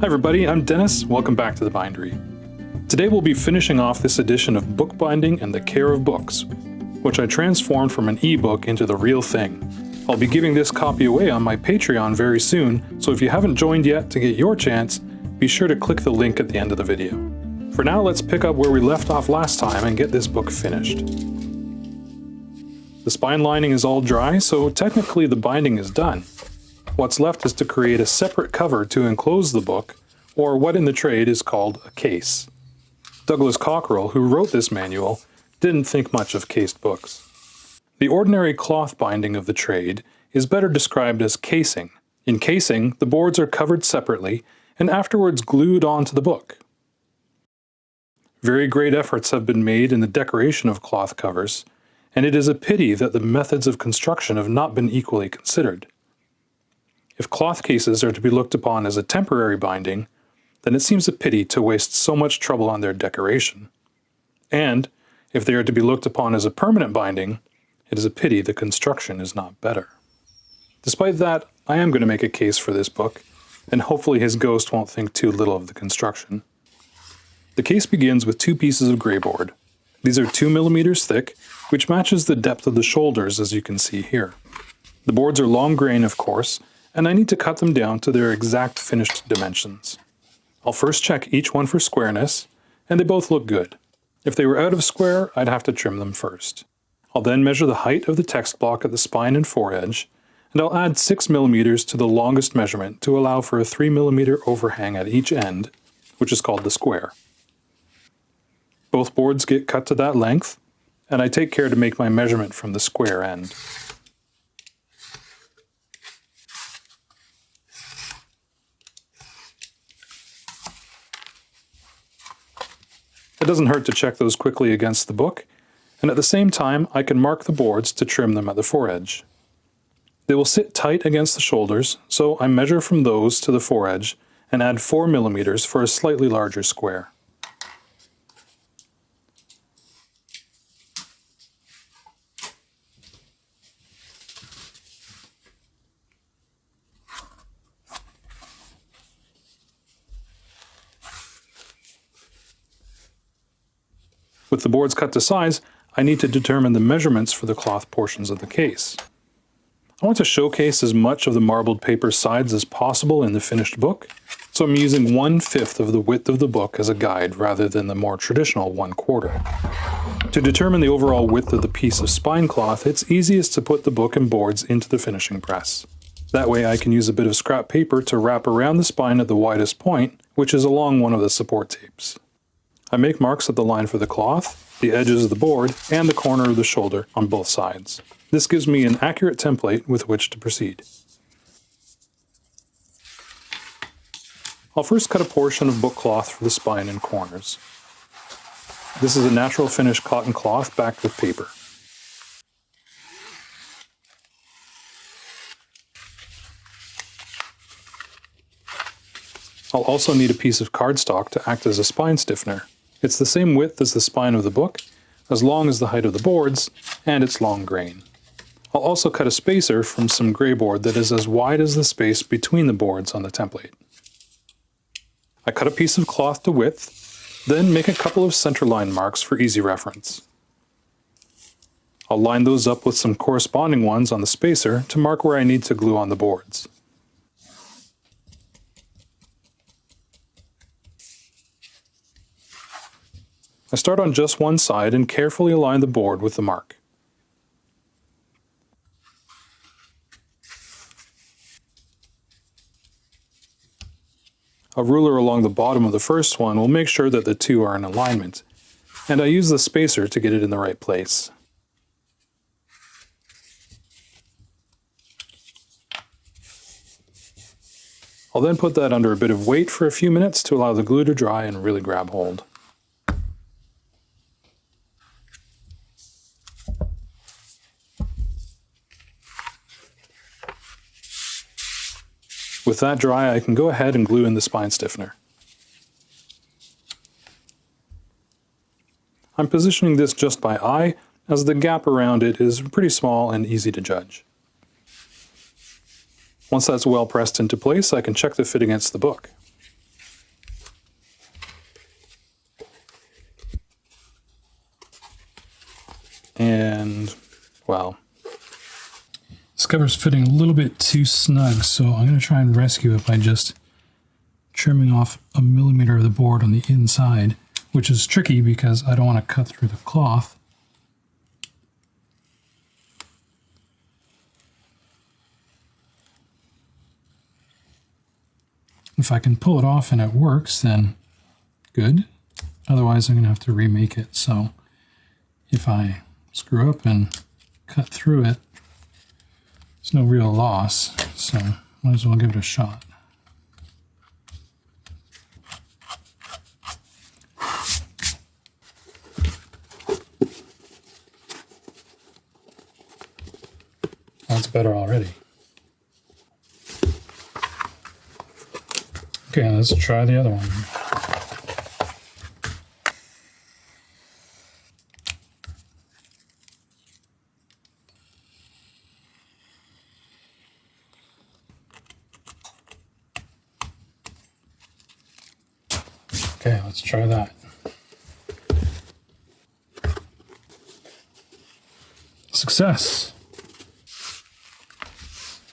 Hi everybody, I'm Dennis. Welcome back to the Bindery. Today we'll be finishing off this edition of Bookbinding and the Care of Books, which I transformed from an ebook into the real thing. I'll be giving this copy away on my Patreon very soon, so if you haven't joined yet to get your chance, be sure to click the link at the end of the video. For now, let's pick up where we left off last time and get this book finished. The spine lining is all dry, so technically the binding is done. What's left is to create a separate cover to enclose the book, or what in the trade is called a case. Douglas Cockerell, who wrote this manual, didn't think much of cased books. The ordinary cloth binding of the trade is better described as casing. In casing, the boards are covered separately and afterwards glued onto the book. Very great efforts have been made in the decoration of cloth covers, and it is a pity that the methods of construction have not been equally considered. If cloth cases are to be looked upon as a temporary binding, then it seems a pity to waste so much trouble on their decoration. And if they are to be looked upon as a permanent binding, it is a pity the construction is not better. Despite that, I am going to make a case for this book, and hopefully his ghost won't think too little of the construction. The case begins with 2 pieces of gray board. These are 2 millimeters thick, which matches the depth of the shoulders as you can see here. The boards are long grain, of course, and I need to cut them down to their exact finished dimensions. I'll first check each one for squareness, and they both look good. If they were out of square, I'd have to trim them first. I'll then measure the height of the text block at the spine and foredge, and I'll add 6 millimeters to the longest measurement to allow for a 3 millimeter overhang at each end, which is called the square. Both boards get cut to that length, and I take care to make my measurement from the square end. It doesn't hurt to check those quickly against the book, and at the same time I can mark the boards to trim them at the foredge. They will sit tight against the shoulders, so I measure from those to the foredge and add 4 millimeters for a slightly larger square. With the boards cut to size, I need to determine the measurements for the cloth portions of the case. I want to showcase as much of the marbled paper sides as possible in the finished book, so I'm using 1/5 of the width of the book as a guide rather than the more traditional 1/4. To determine the overall width of the piece of spine cloth, it's easiest to put the book and boards into the finishing press. That way I can use a bit of scrap paper to wrap around the spine at the widest point, which is along one of the support tapes. I make marks at the line for the cloth, the edges of the board, and the corner of the shoulder on both sides. This gives me an accurate template with which to proceed. I'll first cut a portion of book cloth for the spine and corners. This is a natural finish cotton cloth backed with paper. I'll also need a piece of cardstock to act as a spine stiffener. It's the same width as the spine of the book, as long as the height of the boards, and it's long grain. I'll also cut a spacer from some gray board that is as wide as the space between the boards on the template. I cut a piece of cloth to width, then make a couple of centerline marks for easy reference. I'll line those up with some corresponding ones on the spacer to mark where I need to glue on the boards. I start on just one side and carefully align the board with the mark. A ruler along the bottom of the first one will make sure that the two are in alignment, and I use the spacer to get it in the right place. I'll then put that under a bit of weight for a few minutes to allow the glue to dry and really grab hold. With that dry, I can go ahead and glue in the spine stiffener. I'm positioning this just by eye, as the gap around it is pretty small and easy to judge. Once that's well pressed into place, I can check the fit against the book. And, well, this cover's fitting a little bit too snug, so I'm going to try and rescue it by just trimming off 1 millimeter of the board on the inside, which is tricky because I don't want to cut through the cloth. If I can pull it off and it works, then good. Otherwise, I'm going to have to remake it. So if I screw up and cut through it, there's no real loss. So might as well give it a shot. That's better already. Okay, let's try the other one. Okay, let's try that. Success!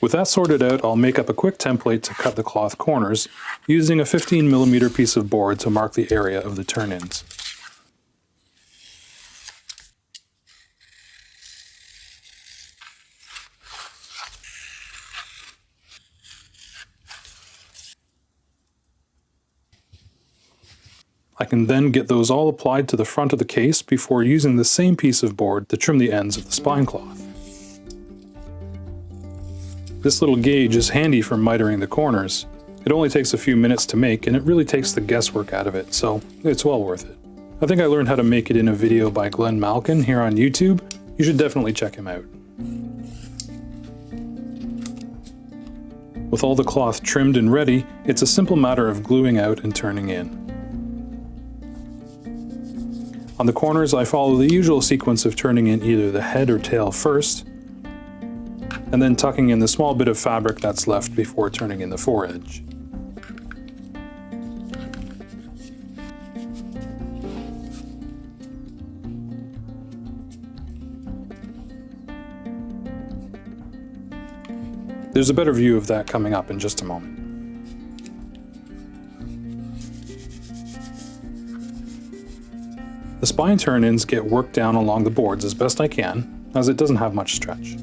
With that sorted out, I'll make up a quick template to cut the cloth corners, using a 15mm piece of board to mark the area of the turn-ins. I can then get those all applied to the front of the case before using the same piece of board to trim the ends of the spine cloth. This little gauge is handy for mitering the corners. It only takes a few minutes to make, and it really takes the guesswork out of it, so it's well worth it. I think I learned how to make it in a video by Glenn Malkin here on YouTube. You should definitely check him out. With all the cloth trimmed and ready, it's a simple matter of gluing out and turning in. On the corners, I follow the usual sequence of turning in either the head or tail first, and then tucking in the small bit of fabric that's left before turning in the foredge. There's a better view of that coming up in just a moment. The spine turn-ins get worked down along the boards as best I can, as it doesn't have much stretch.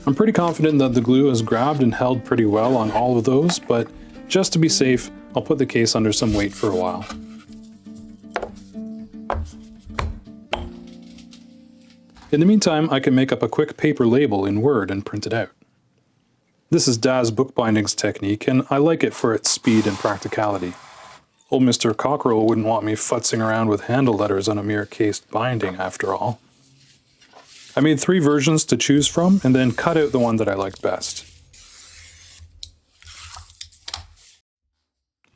I'm pretty confident that the glue has grabbed and held pretty well on all of those, but just to be safe, I'll put the case under some weight for a while. In the meantime, I can make up a quick paper label in Word and print it out. This is Daz bookbinding's technique, and I like it for its speed and practicality. Old Mr. Cockerell wouldn't want me futzing around with handle letters on a mere cased binding, after all. I made 3 versions to choose from, and then cut out the one that I liked best.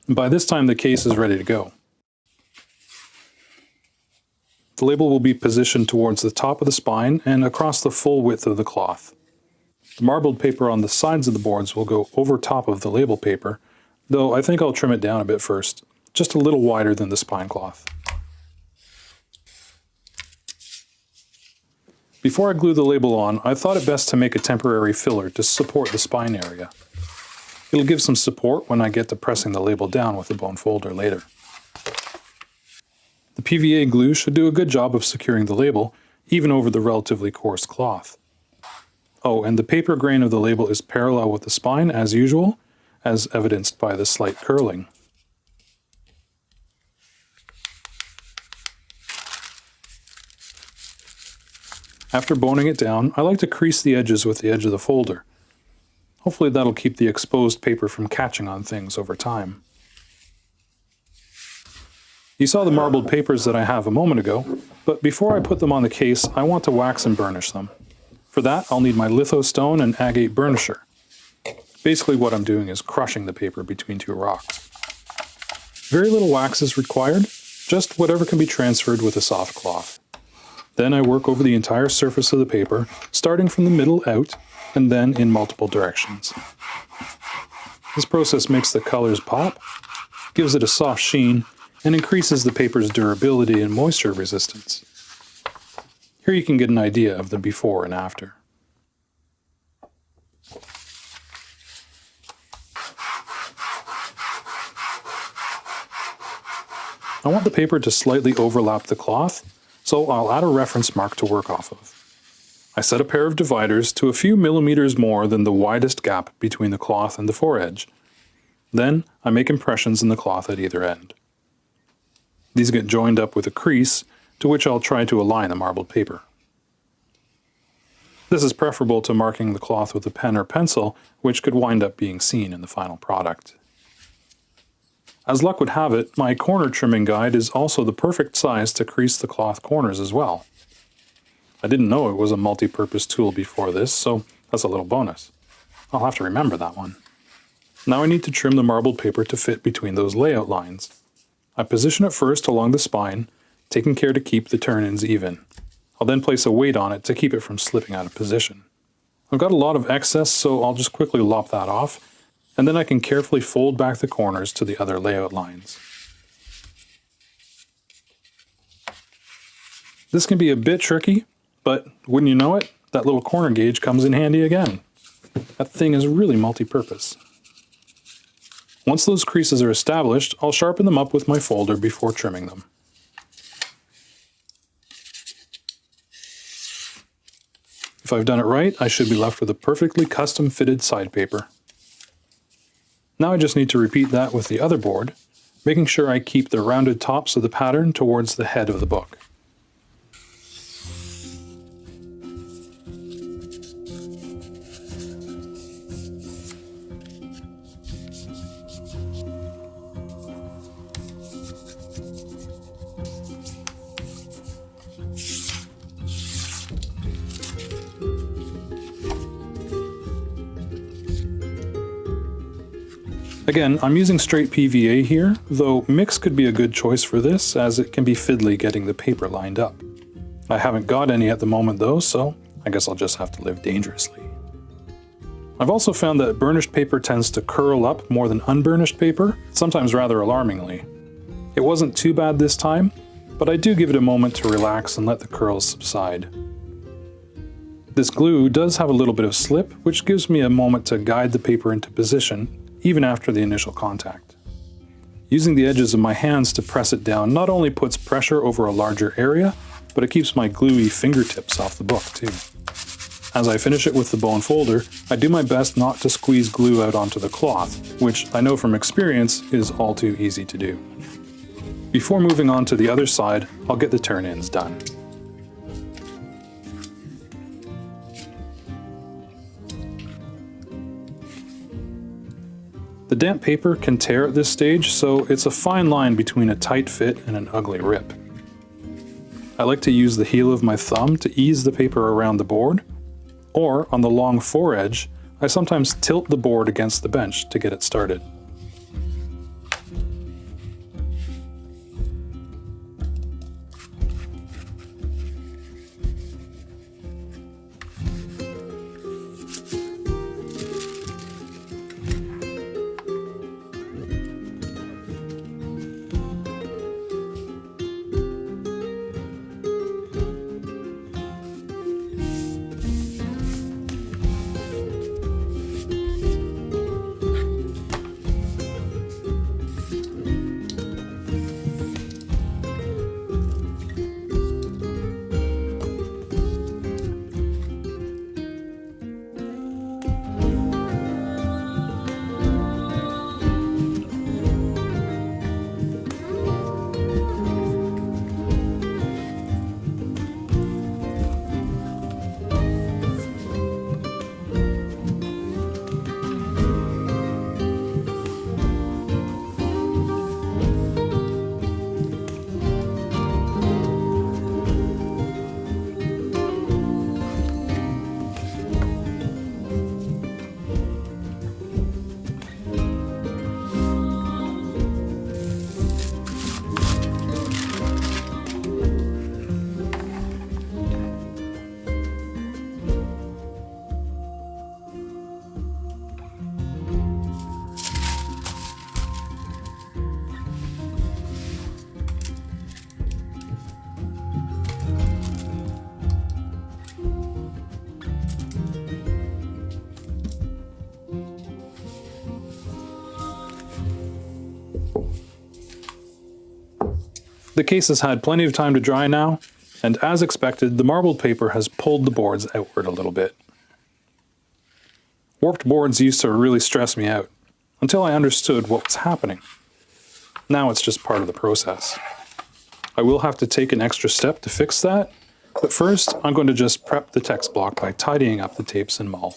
By this time, the case is ready to go. The label will be positioned towards the top of the spine and across the full width of the cloth. The marbled paper on the sides of the boards will go over top of the label paper, though I think I'll trim it down a bit first, just a little wider than the spine cloth. Before I glue the label on, I thought it best to make a temporary filler to support the spine area. It'll give some support when I get to pressing the label down with the bone folder later. The PVA glue should do a good job of securing the label, even over the relatively coarse cloth. Oh, and the paper grain of the label is parallel with the spine as usual, as evidenced by the slight curling. After boning it down, I like to crease the edges with the edge of the folder. Hopefully that'll keep the exposed paper from catching on things over time. You saw the marbled papers that I have a moment ago, but before I put them on the case, I want to wax and burnish them. For that, I'll need my lithostone and agate burnisher. Basically what I'm doing is crushing the paper between two rocks. Very little wax is required, just whatever can be transferred with a soft cloth. Then I work over the entire surface of the paper, starting from the middle out, and then in multiple directions. This process makes the colors pop, gives it a soft sheen, and increases the paper's durability and moisture resistance. Here you can get an idea of the before and after. I want the paper to slightly overlap the cloth, so I'll add a reference mark to work off of. I set a pair of dividers to a few millimeters more than the widest gap between the cloth and the foredge. Then I make impressions in the cloth at either end. These get joined up with a crease, to which I'll try to align the marbled paper. This is preferable to marking the cloth with a pen or pencil, which could wind up being seen in the final product. As luck would have it, my corner trimming guide is also the perfect size to crease the cloth corners as well. I didn't know it was a multi-purpose tool before this, so that's a little bonus. I'll have to remember that one. Now I need to trim the marbled paper to fit between those layout lines. I position it first along the spine, taking care to keep the turn-ins even. I'll then place a weight on it to keep it from slipping out of position. I've got a lot of excess, so I'll just quickly lop that off, and then I can carefully fold back the corners to the other layout lines. This can be a bit tricky, but wouldn't you know it, that little corner gauge comes in handy again. That thing is really multi-purpose. Once those creases are established, I'll sharpen them up with my folder before trimming them. If I've done it right, I should be left with a perfectly custom fitted side paper. Now I just need to repeat that with the other board, making sure I keep the rounded tops of the pattern towards the head of the book. Again, I'm using straight PVA here, though mix could be a good choice for this, as it can be fiddly getting the paper lined up. I haven't got any at the moment though, so I guess I'll just have to live dangerously. I've also found that burnished paper tends to curl up more than unburnished paper, sometimes rather alarmingly. It wasn't too bad this time, but I do give it a moment to relax and let the curls subside. This glue does have a little bit of slip, which gives me a moment to guide the paper into position, even after the initial contact. Using the edges of my hands to press it down not only puts pressure over a larger area, but it keeps my gluey fingertips off the book too. As I finish it with the bone folder, I do my best not to squeeze glue out onto the cloth, which I know from experience is all too easy to do. Before moving on to the other side, I'll get the turn-ins done. The damp paper can tear at this stage, so it's a fine line between a tight fit and an ugly rip. I like to use the heel of my thumb to ease the paper around the board, or on the long foredge, I sometimes tilt the board against the bench to get it started. The case has had plenty of time to dry now, and as expected, the marbled paper has pulled the boards outward a little bit. Warped boards used to really stress me out, until I understood what was happening. Now it's just part of the process. I will have to take an extra step to fix that, but first I'm going to just prep the text block by tidying up the tapes and mull.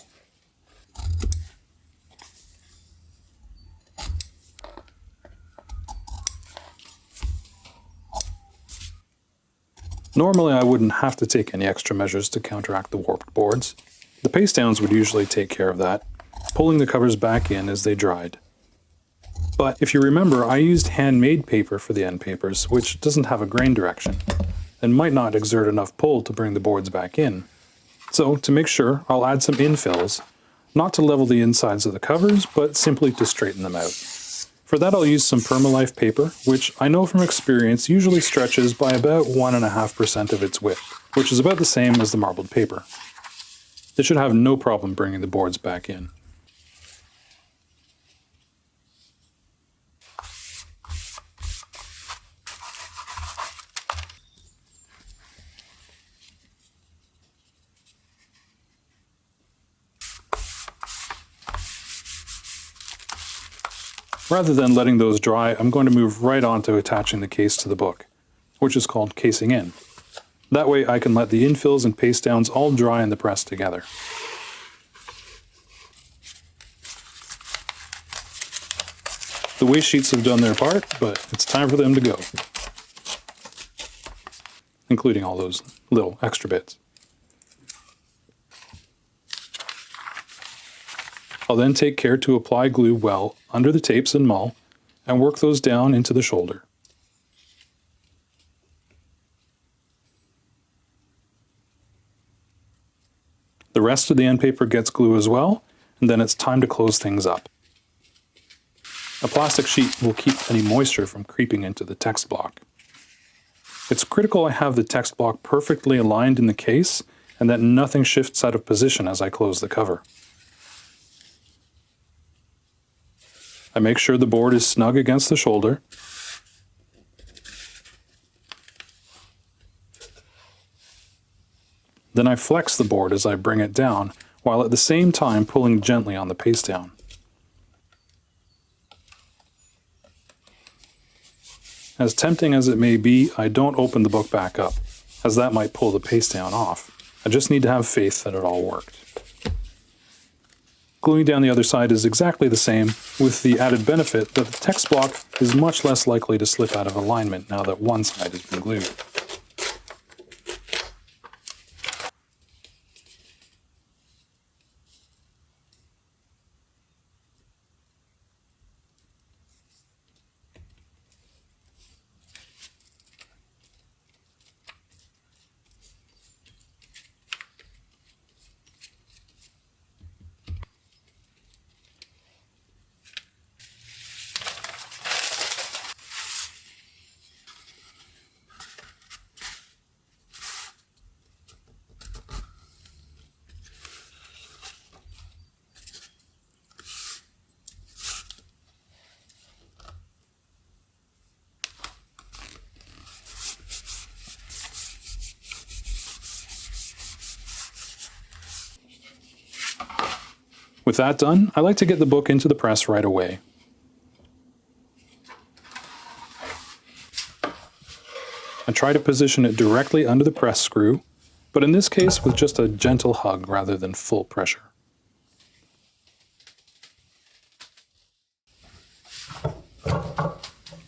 Normally I wouldn't have to take any extra measures to counteract the warped boards. The paste downs would usually take care of that, pulling the covers back in as they dried. But if you remember, I used handmade paper for the end papers, which doesn't have a grain direction, and might not exert enough pull to bring the boards back in. So to make sure, I'll add some infills, not to level the insides of the covers, but simply to straighten them out. For that I'll use some Permalife paper, which I know from experience usually stretches by about 1.5% of its width, which is about the same as the marbled paper. It should have no problem bringing the boards back in. Rather than letting those dry, I'm going to move right on to attaching the case to the book, which is called casing in. That way I can let the infills and paste downs all dry in the press together. The waste sheets have done their part, but it's time for them to go. Including all those little extra bits. I'll then take care to apply glue well under the tapes and mull, and work those down into the shoulder. The rest of the end paper gets glue as well, and then it's time to close things up. A plastic sheet will keep any moisture from creeping into the text block. It's critical I have the text block perfectly aligned in the case, and that nothing shifts out of position as I close the cover. I make sure the board is snug against the shoulder. Then I flex the board as I bring it down, while at the same time pulling gently on the paste down. As tempting as it may be, I don't open the book back up, as that might pull the paste down off. I just need to have faith that it all worked. Gluing down the other side is exactly the same, with the added benefit that the text block is much less likely to slip out of alignment now that one side has been glued. With that done, I like to get the book into the press right away. I try to position it directly under the press screw, but in this case with just a gentle hug rather than full pressure.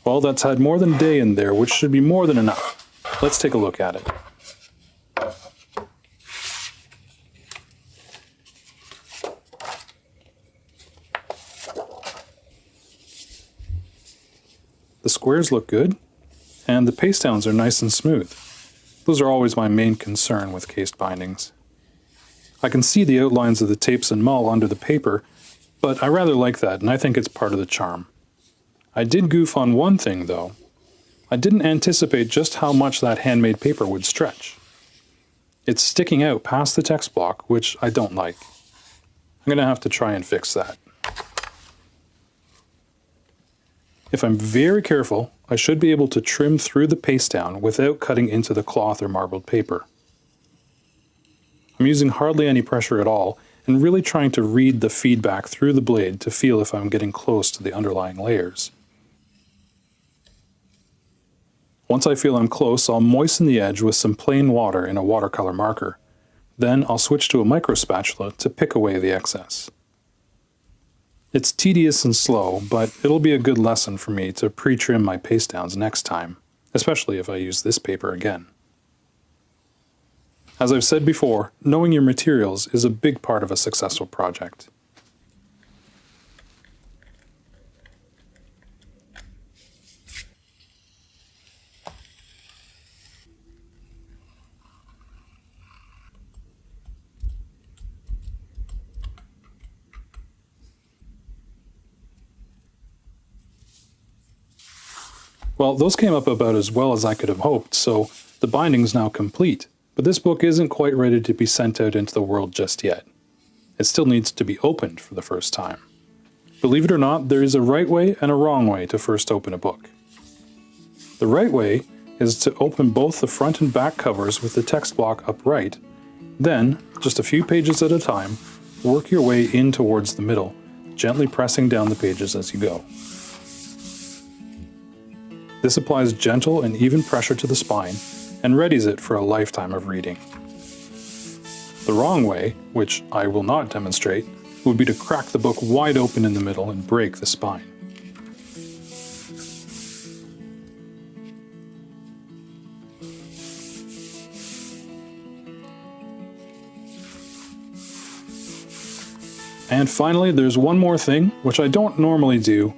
Well, that's had more than a day in there, which should be more than enough. Let's take a look at it. The squares look good, and the paste downs are nice and smooth. Those are always my main concern with cased bindings. I can see the outlines of the tapes and mull under the paper, but I rather like that, and I think it's part of the charm. I did goof on one thing, though. I didn't anticipate just how much that handmade paper would stretch. It's sticking out past the text block, which I don't like. I'm going to have to try and fix that. If I'm very careful, I should be able to trim through the paste down without cutting into the cloth or marbled paper. I'm using hardly any pressure at all and really trying to read the feedback through the blade to feel if I'm getting close to the underlying layers. Once I feel I'm close, I'll moisten the edge with some plain water in a watercolor marker. Then I'll switch to a micro spatula to pick away the excess. It's tedious and slow, but it'll be a good lesson for me to pre-trim my paste downs next time, especially if I use this paper again. As I've said before, knowing your materials is a big part of a successful project. Well, those came up about as well as I could have hoped, so the binding's now complete, but this book isn't quite ready to be sent out into the world just yet. It still needs to be opened for the first time. Believe it or not, there is a right way and a wrong way to first open a book. The right way is to open both the front and back covers with the text block upright. Then, just a few pages at a time, work your way in towards the middle, gently pressing down the pages as you go. This applies gentle and even pressure to the spine and readies it for a lifetime of reading. The wrong way, which I will not demonstrate, would be to crack the book wide open in the middle and break the spine. And finally, there's one more thing, which I don't normally do,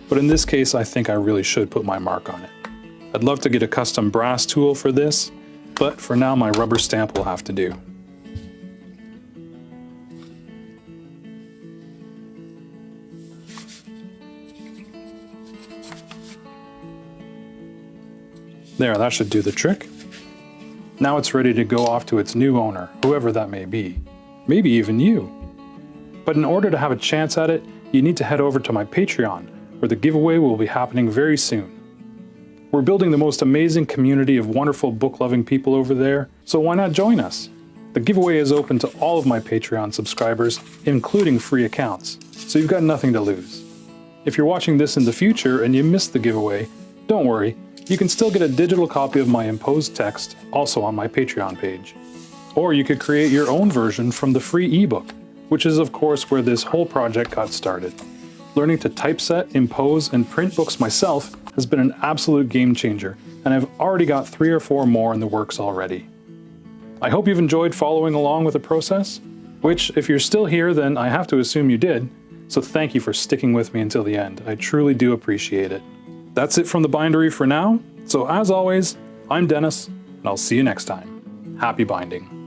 but in this case I think I really should put my mark on it. I'd love to get a custom brass tool for this, but for now my rubber stamp will have to do. There, that should do the trick. Now it's ready to go off to its new owner, whoever that may be. Maybe even you. But in order to have a chance at it, you need to head over to my Patreon, where the giveaway will be happening very soon. We're building the most amazing community of wonderful book-loving people over there, so why not join us? The giveaway is open to all of my Patreon subscribers, including free accounts, so you've got nothing to lose. If you're watching this in the future and you missed the giveaway, don't worry, you can still get a digital copy of my imposed text, also on my Patreon page. Or you could create your own version from the free ebook, which is of course where this whole project got started. Learning to typeset, impose, and print books myself has been an absolute game changer, and I've already got 3 or 4 more in the works already. I hope you've enjoyed following along with the process, which if you're still here then I have to assume you did, so thank you for sticking with me until the end. I truly do appreciate it. That's it from the bindery for now, so as always, I'm Dennis, and I'll see you next time. Happy binding.